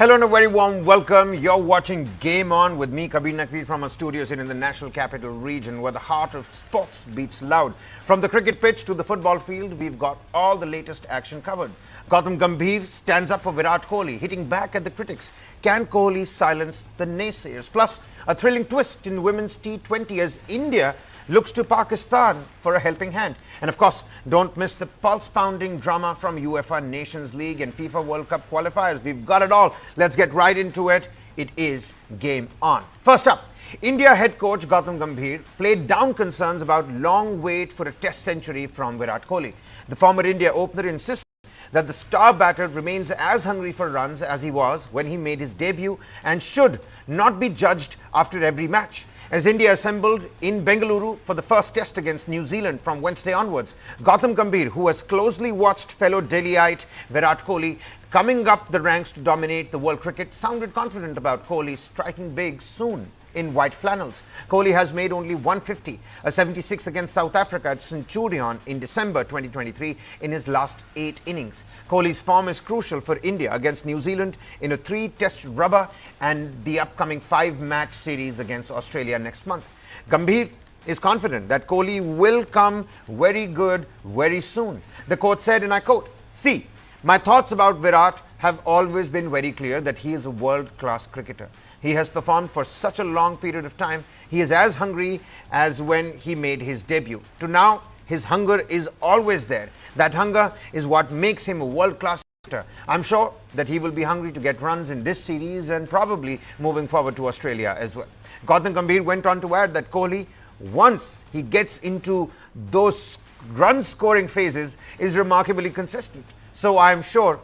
Hello and a very warm welcome. You're watching Game On with me, Kabir Naqvi, from our studios here in the National Capital Region, where the heart of sports beats loud. From the cricket pitch to the football field, we've got all the latest action covered. Gautam Gambhir stands up for Virat Kohli, hitting back at the critics. Can Kohli silence the naysayers? Plus, a thrilling twist in women's T20 as India looks to Pakistan for a helping hand. And of course, don't miss the pulse-pounding drama from UEFA Nations League and FIFA World Cup qualifiers. We've got it all. Let's get right into it. It is Game On. First up, India head coach Gautam Gambhir played down concerns about long wait for a test century from Virat Kohli. The former India opener insisted that the star batter remains as hungry for runs as he was when he made his debut and should not be judged after every match. As India assembled in Bengaluru for the first test against New Zealand from Wednesday onwards, Gautam Gambhir, who has closely watched fellow Delhiite Virat Kohli coming up the ranks to dominate the world cricket, sounded confident about Kohli striking big soon in white flannels. Kohli has made only 150, a 76 against South Africa at Centurion in December 2023 in his last 8 innings. Kohli's form is crucial for India against New Zealand in a 3-test rubber and the upcoming 5-match series against Australia next month. Gambhir is confident that Kohli will come very good very soon. The coach said, and I quote, "See, my thoughts about Virat have always been very clear that he is a world-class cricketer. He has performed for such a long period of time. He is as hungry as when he made his debut. To now, his hunger is always there. That hunger is what makes him a world-class cricketer. I'm sure that he will be hungry to get runs in this series and probably moving forward to Australia as well." Gautam Gambhir went on to add that Kohli, once he gets into those run-scoring phases, is remarkably consistent. So I'm sure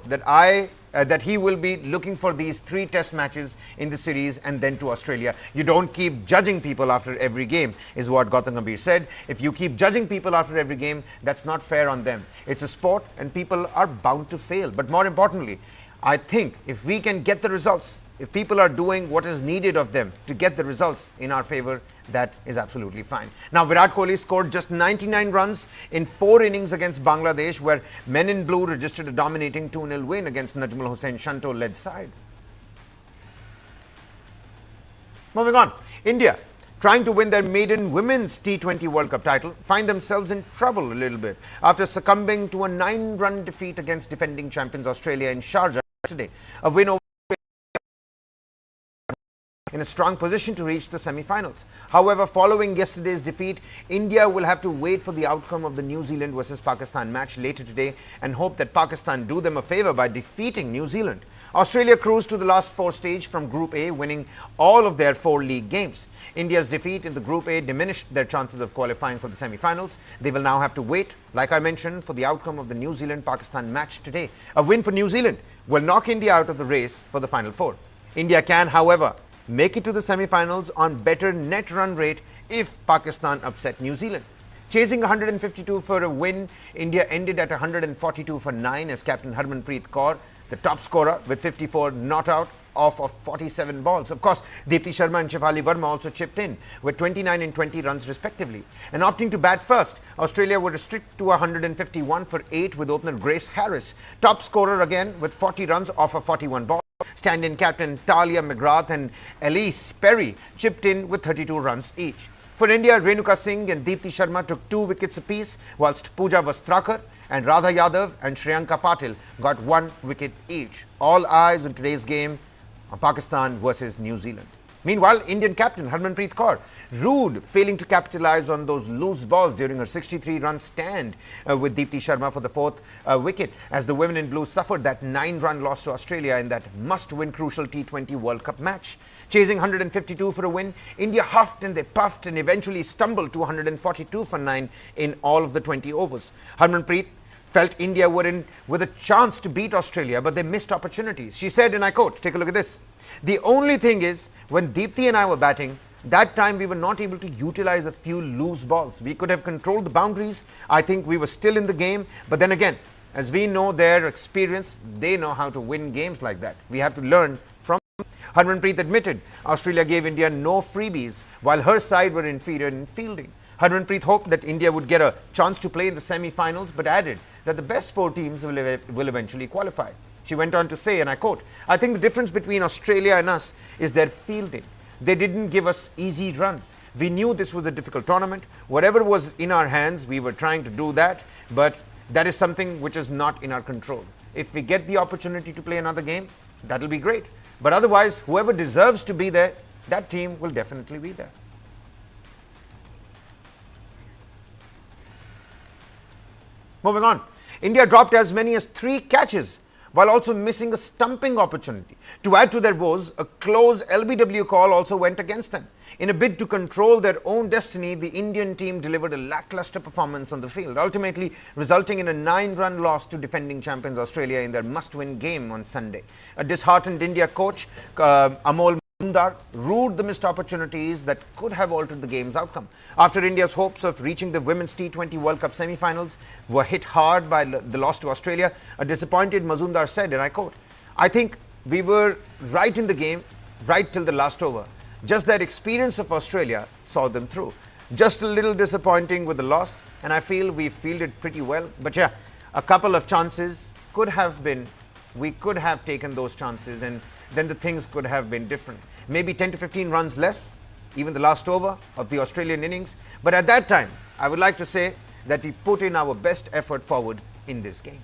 that he will be looking for these 3 test matches in the series and then to Australia. You don't keep judging people after every game, is what Gautam Gambhir said. If you keep judging people after every game, that's not fair on them. It's a sport and people are bound to fail. But more importantly, I think if we can get the results, if people are doing what is needed of them to get the results in our favor, that is absolutely fine. Now, Virat Kohli scored just 99 runs in 4 innings against Bangladesh, where Men in Blue registered a dominating 2-0 win against Najmul Hossain Shanto-led side. Moving on, India, trying to win their maiden women's T20 World Cup title, find themselves in trouble a little bit after succumbing to a 9-run defeat against defending champions Australia in Sharjah today. A win over in a strong position to reach the semi-finals. However, following yesterday's defeat, India will have to wait for the outcome of the New Zealand versus Pakistan match later today and hope that Pakistan do them a favour by defeating New Zealand. Australia cruised to the last 4 stage from Group A, winning all of their 4 league games. India's defeat in the Group A diminished their chances of qualifying for the semi-finals. They will now have to wait, like I mentioned, for the outcome of the New Zealand-Pakistan match today. A win for New Zealand will knock India out of the race for the Final 4. India can, however, make it to the semi-finals on better net run rate if Pakistan upset New Zealand. Chasing 152 for a win, India ended at 142 for 9 as captain Harmanpreet Kaur, the top scorer with 54, not out off of 47 balls. Of course, Deepti Sharma and Shefali Verma also chipped in with 29 and 20 runs respectively. And opting to bat first, Australia would restrict to 151 for 8 with opener Grace Harris, top scorer again with 40 runs off of 41 balls. Stand-in captain Talia McGrath and Elise Perry chipped in with 32 runs each. For India, Renuka Singh and Deepti Sharma took 2 wickets apiece, whilst Pooja Vastrakar and Radha Yadav and Shriyanka Patil got 1 wicket each. All eyes on today's game on Pakistan versus New Zealand. Meanwhile, Indian captain Harmanpreet Kaur, rude failing to capitalize on those loose balls during her 63-run stand with Deepti Sharma for the 4th wicket, as the women in blue suffered that 9-run loss to Australia in that must-win crucial T20 World Cup match. Chasing 152 for a win, India huffed and they puffed and eventually stumbled to 142 for 9 in all of the 20 overs. Harmanpreet felt India were in with a chance to beat Australia, but they missed opportunities. She said, and I quote, take a look at this, "The only thing is, when Deepti and I were batting, that time we were not able to utilize a few loose balls. We could have controlled the boundaries. I think we were still in the game. But then again, as we know their experience, they know how to win games like that. We have to learn from." Harmanpreet admitted Australia gave India no freebies, while her side were inferior in fielding. Harmanpreet hoped that India would get a chance to play in the semi-finals, but added that the best 4 teams will eventually qualify. She went on to say, and I quote, "I think the difference between Australia and us is their fielding. They didn't give us easy runs. We knew this was a difficult tournament. Whatever was in our hands, we were trying to do that, but that is something which is not in our control. If we get the opportunity to play another game, that'll be great. But otherwise, whoever deserves to be there, that team will definitely be there." Moving on, India dropped as many as 3 catches while also missing a stumping opportunity. To add to their woes, a close LBW call also went against them. In a bid to control their own destiny, the Indian team delivered a lackluster performance on the field, ultimately resulting in a 9-run loss to defending champions Australia in their must-win game on Sunday. A disheartened India coach, Amol Majumdar, ruled the missed opportunities that could have altered the game's outcome. After India's hopes of reaching the Women's T20 World Cup semi-finals were hit hard by the loss to Australia, a disappointed Majumdar said, and I quote, "I think we were right in the game, right till the last over. Just that experience of Australia saw them through. Just a little disappointing with the loss, and I feel we fielded pretty well. But yeah, a couple of chances could have been, we could have taken those chances, and then the things could have been different. Maybe 10 to 15 runs less, even the last over of the Australian innings. But at that time, I would like to say that we put in our best effort forward in this game."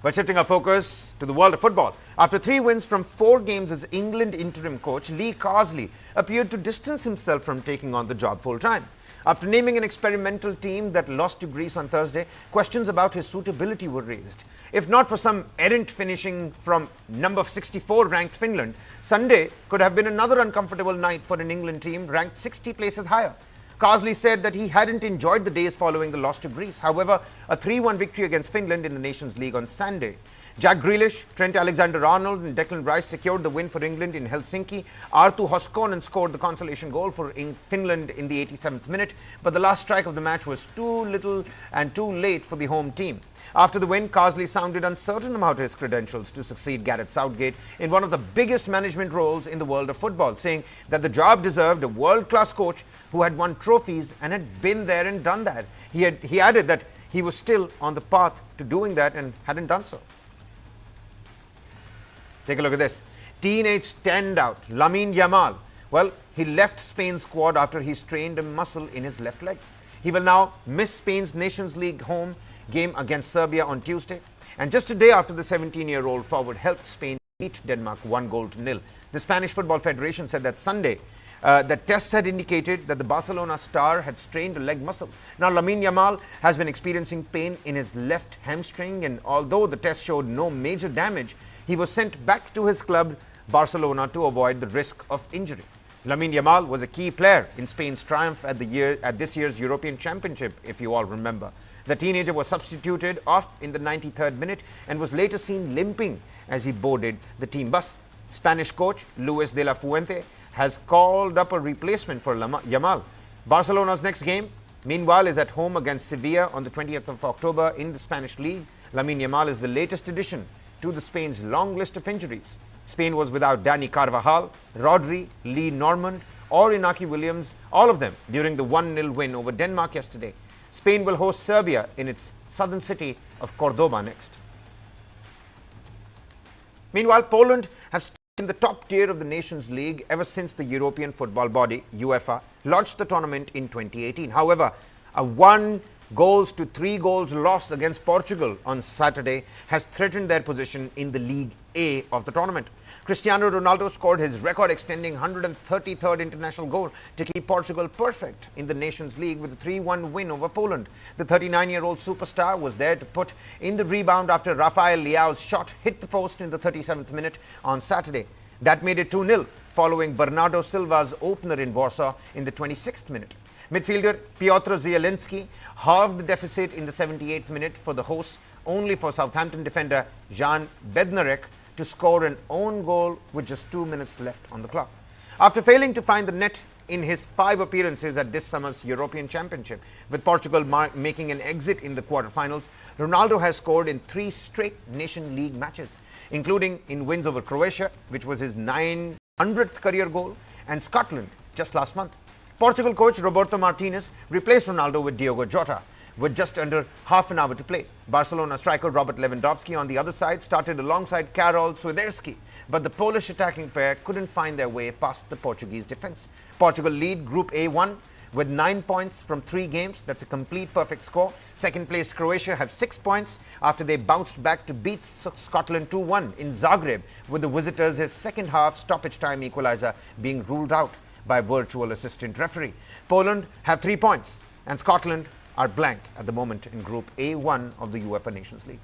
But shifting our focus to the world of football, after 3 wins from 4 games as England interim coach, Lee Cosley appeared to distance himself from taking on the job full-time. After naming an experimental team that lost to Greece on Thursday, questions about his suitability were raised. If not for some errant finishing from number 64 ranked Finland, Sunday could have been another uncomfortable night for an England team ranked 60 places higher. Cosley said that he hadn't enjoyed the days following the loss to Greece. However, a 3-1 victory against Finland in the Nations League on Sunday. Jack Grealish, Trent Alexander-Arnold and Declan Rice secured the win for England in Helsinki. Arttu Hoskonen scored the consolation goal for Finland in the 87th minute, but the last strike of the match was too little and too late for the home team. After the win, Cosley sounded uncertain about his credentials to succeed Gareth Southgate in one of the biggest management roles in the world of football, saying that the job deserved a world-class coach who had won trophies and had been there and done that. He added that he was still on the path to doing that and hadn't done so. Take a look at this. Teenage standout Lamin Yamal. Well, he left Spain's squad after he strained a muscle in his left leg. He will now miss Spain's Nations League home game against Serbia on Tuesday. And just a day after the 17-year-old forward helped Spain beat Denmark 1-0. The Spanish Football Federation said that Sunday that tests had indicated that the Barcelona star had strained a leg muscle. Now, Lamin Yamal has been experiencing pain in his left hamstring, and although the test showed no major damage, he was sent back to his club, Barcelona, to avoid the risk of injury. Lamin Yamal was a key player in Spain's triumph at this year's European Championship, if you all remember. The teenager was substituted off in the 93rd minute and was later seen limping as he boarded the team bus. Spanish coach Luis de la Fuente has called up a replacement for Yamal. Barcelona's next game, meanwhile, is at home against Sevilla on the 20th of October in the Spanish League. Lamin Yamal is the latest addition to the Spain's long list of injuries. Spain was without Dani Carvajal, Rodri, Lee Normand or Inaki Williams, all of them during the 1-0 win over Denmark yesterday. Spain will host Serbia in its southern city of Cordoba next. Meanwhile, Poland have stayed in the top tier of the Nations League ever since the European football body, UEFA, launched the tournament in 2018. However, a 1-3 loss against Portugal on Saturday has threatened their position in the League A of the tournament. Cristiano Ronaldo scored his record-extending 133rd international goal to keep Portugal perfect in the Nations League with a 3-1 win over Poland. The 39-year-old superstar was there to put in the rebound after Rafael Leao's shot hit the post in the 37th minute on Saturday. That made it 2-0 following Bernardo Silva's opener in Warsaw in the 26th minute. Midfielder Piotr Zielinski halved the deficit in the 78th minute for the hosts, only for Southampton defender Jan Bednarek to score an own goal with just 2 minutes left on the clock. After failing to find the net in his 5 appearances at this summer's European Championship, with Portugal making an exit in the quarterfinals, Ronaldo has scored in 3 straight Nation League matches, including in wins over Croatia, which was his 900th career goal, and Scotland just last month. Portugal coach Roberto Martinez replaced Ronaldo with Diogo Jota. with just under half an hour to play. Barcelona striker Robert Lewandowski on the other side started alongside Karol Swiderski, but the Polish attacking pair couldn't find their way past the Portuguese defense. Portugal lead Group A1 with 9 points from 3 games. That's a complete perfect score. Second place Croatia have 6 points after they bounced back to beat Scotland 2-1 in Zagreb, with the visitors' second half stoppage time equalizer being ruled out by virtual assistant referee. Poland have 3 points and Scotland are blank at the moment in Group A1 of the UEFA Nations League.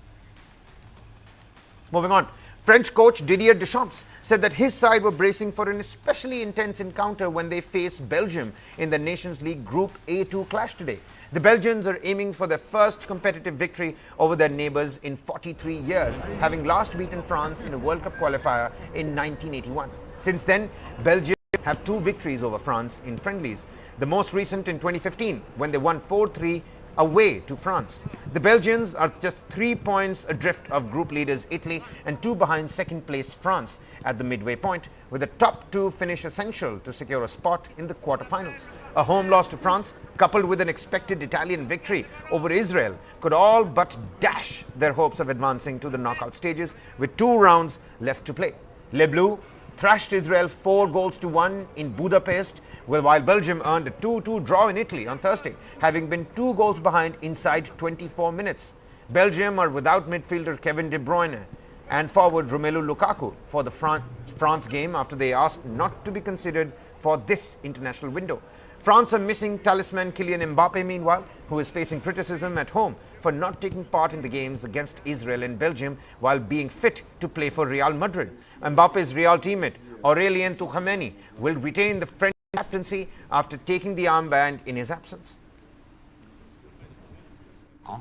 Moving on. French coach Didier Deschamps said that his side were bracing for an especially intense encounter when they face Belgium in the Nations League Group A2 clash today. The Belgians are aiming for their first competitive victory over their neighbours in 43 years, having last beaten France in a World Cup qualifier in 1981. Since then, Belgium have 2 victories over France in friendlies, the most recent in 2015 when they won 4-3 away to France. The Belgians are just 3 points adrift of group leaders Italy and 2 behind second place France at the midway point, with the top 2 finish essential to secure a spot in the quarterfinals. A home loss to France coupled with an expected Italian victory over Israel could all but dash their hopes of advancing to the knockout stages with 2 rounds left to play. Les Bleus thrashed Israel 4-1 in Budapest, while Belgium earned a 2-2 draw in Italy on Thursday, having been 2 goals behind inside 24 minutes. Belgium are without midfielder Kevin De Bruyne and forward Romelu Lukaku for the France game after they asked not to be considered for this international window. France are missing talisman Kylian Mbappe meanwhile, who is facing criticism at home for not taking part in the games against Israel and Belgium while being fit to play for Real Madrid. Mbappe's Real teammate Aurelien Tchouameni will retain the French captaincy after taking the armband in his absence.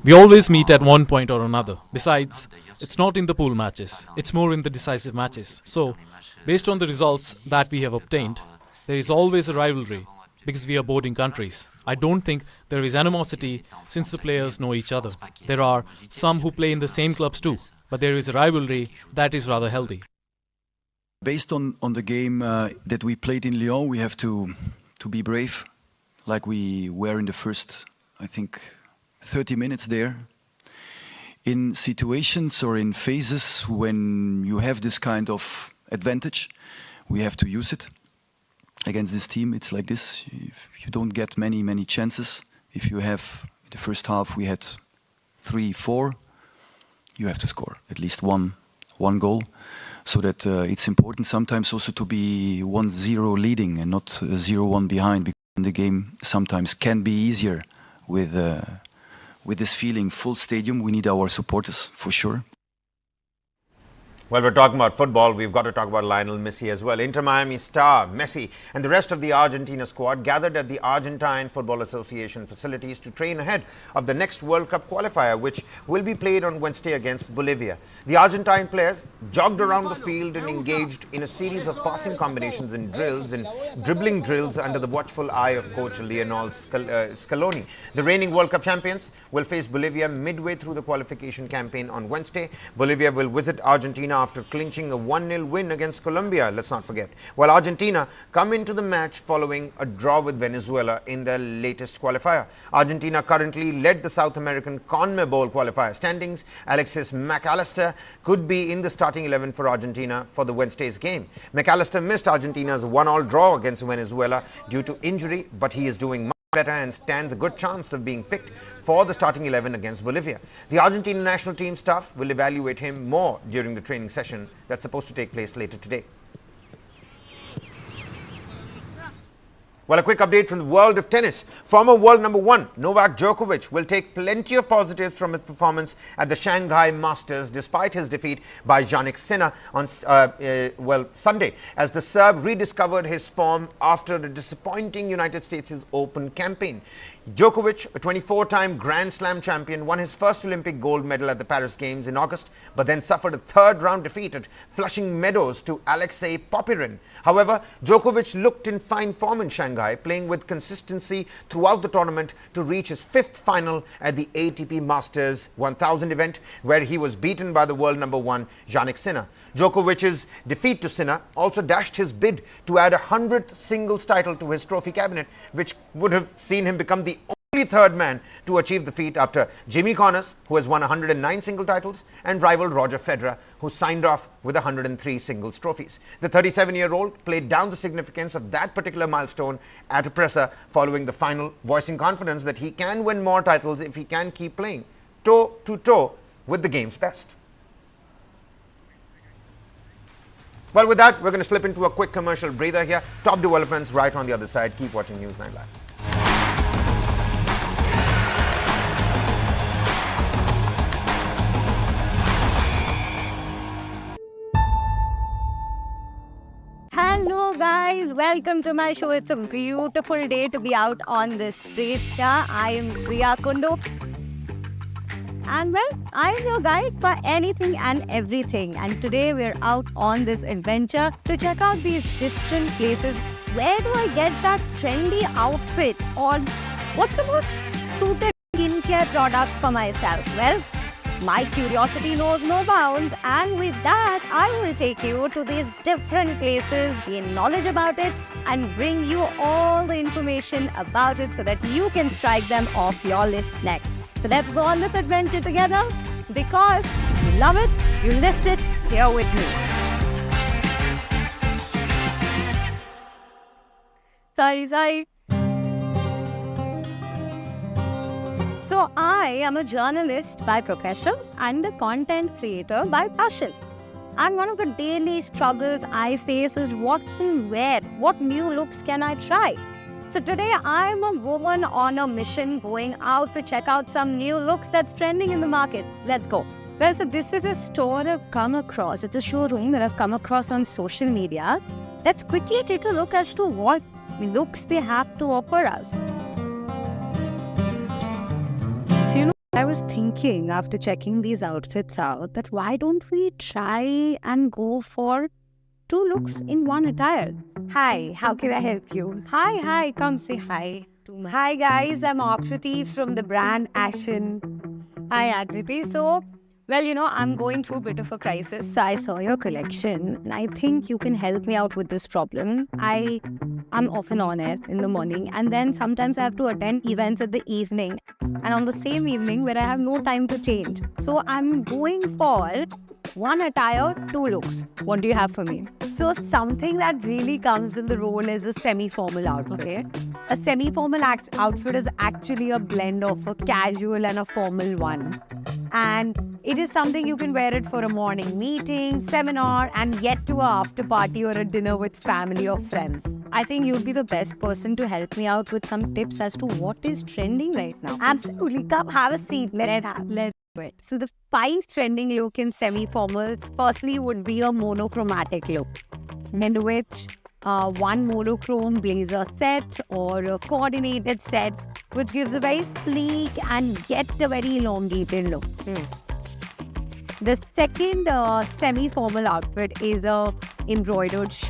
We always meet at one point or another. Besides, it's not in the pool matches, it's more in the decisive matches. So, based on the results that we have obtained, there is always a rivalry because we are boarding countries. I don't think there is animosity since the players know each other. There are some who play in the same clubs too, but there is a rivalry that is rather healthy. Based on the game that we played in Lyon, we have to be brave, like we were in the first, I think, 30 minutes there. In situations or in phases when you have this kind of advantage, we have to use it. Against this team, it's like this. If you don't get many chances, if you have, in the first half we had 3, 4, you have to score at least one goal. So that it's important sometimes also to be 1-0 leading and not 0-1 behind, because the game sometimes can be easier with this feeling. Full stadium, we need our supporters for sure. Well, we're talking about football, we've got to talk about Lionel Messi as well. Inter Miami star Messi and the rest of the Argentina squad gathered at the Argentine Football Association facilities to train ahead of the next World Cup qualifier, which will be played on Wednesday against Bolivia. The Argentine players jogged around the field and engaged in a series of passing combinations and drills and dribbling drills under the watchful eye of coach Lionel Scaloni. The reigning World Cup champions will face Bolivia midway through the qualification campaign on Wednesday. Bolivia will visit Argentina after clinching a 1-0 win against Colombia, let's not forget, while Argentina come into the match following a draw with Venezuela in their latest qualifier. Argentina currently led the South American CONMEBOL qualifier standings. Alexis McAllister could be in the starting 11 for Argentina for the Wednesday's game. McAllister missed Argentina's 1-1 draw against Venezuela due to injury, but he is doing much better and stands a good chance of being picked for the starting 11 against Bolivia. The Argentine national team staff will evaluate him more during the training session that's supposed to take place later today. Well, a quick update from the world of tennis. Former world number 1 Novak Djokovic will take plenty of positives from his performance at the Shanghai Masters despite his defeat by Jannik Sinner on Sunday, as the Serb rediscovered his form after the disappointing United States Open campaign. Djokovic, a 24-time Grand Slam champion, won his first Olympic gold medal at the Paris Games in August, but then suffered a third-round defeat at Flushing Meadows to Alexei Popyrin. However, Djokovic looked in fine form in Shanghai, playing with consistency throughout the tournament to reach his 5th final at the ATP Masters 1000 event, where he was beaten by the world number 1 Jannik Sinner. Djokovic's defeat to Sinner also dashed his bid to add a 100th singles title to his trophy cabinet, which would have seen him become the only only third man to achieve the feat after Jimmy Connors, who has won 109 single titles, and rival Roger Federer, who signed off with 103 singles trophies. The 37-year-old played down the significance of that particular milestone at a presser following the final, voicing confidence that he can win more titles if he can keep playing toe-to-toe with the game's best. Well, with that, we're going to slip into a quick commercial breather here. Top developments right on the other side. Keep watching News9 Live. Hello guys, welcome to my show. It's a beautiful day to be out on the streets here. I am Sriya Kundu. And well, I am your guide for anything and everything. And today we're out on this adventure to check out these different places. Where do I get that trendy outfit? Or what's the most suited skincare product for myself? Well, my curiosity knows no bounds, and with that, I will take you to these different places, gain knowledge about it, and bring you all the information about it so that you can strike them off your list next. So let's go on this adventure together, because you love it, you list it, here with me. Sorry. So I am a journalist by profession and a content creator by passion. And one of the daily struggles I face is what to wear, what new looks can I try? So today I'm a woman on a mission going out to check out some new looks that's trending in the market. Let's go. Well, so this is a store I've come across. It's a showroom that I've come across on social media. Let's quickly take a look as to what looks they have to offer us. So, I was thinking after checking these outfits out that why don't we try and go for two looks in one attire? Hi, how can I help you? Hi, come say hi. Hi guys, I'm Akriti from the brand Ashen. Hi Akriti. So, well, I'm going through a bit of a crisis. So I saw your collection and I think you can help me out with this problem. I'm often on air in the morning, and then sometimes I have to attend events at the evening, and on the same evening where I have no time to change. So I'm going for one attire, two looks. What do you have for me? So something that really comes in the role is a semi-formal outfit. Okay? A semi-formal outfit is actually a blend of a casual and a formal one. And it is something you can wear it for a morning meeting, seminar, and yet to a after party or a dinner with family or friends. I think you'd be the best person to help me out with some tips as to what is trending right now. Absolutely. Come have a seat. Let's do it. So the 5 trending look in semi-formals firstly would be a monochromatic look, in which one monochrome blazer set or a coordinated set, which gives a very sleek and yet a very elongated look. The second semi-formal outfit is a embroidered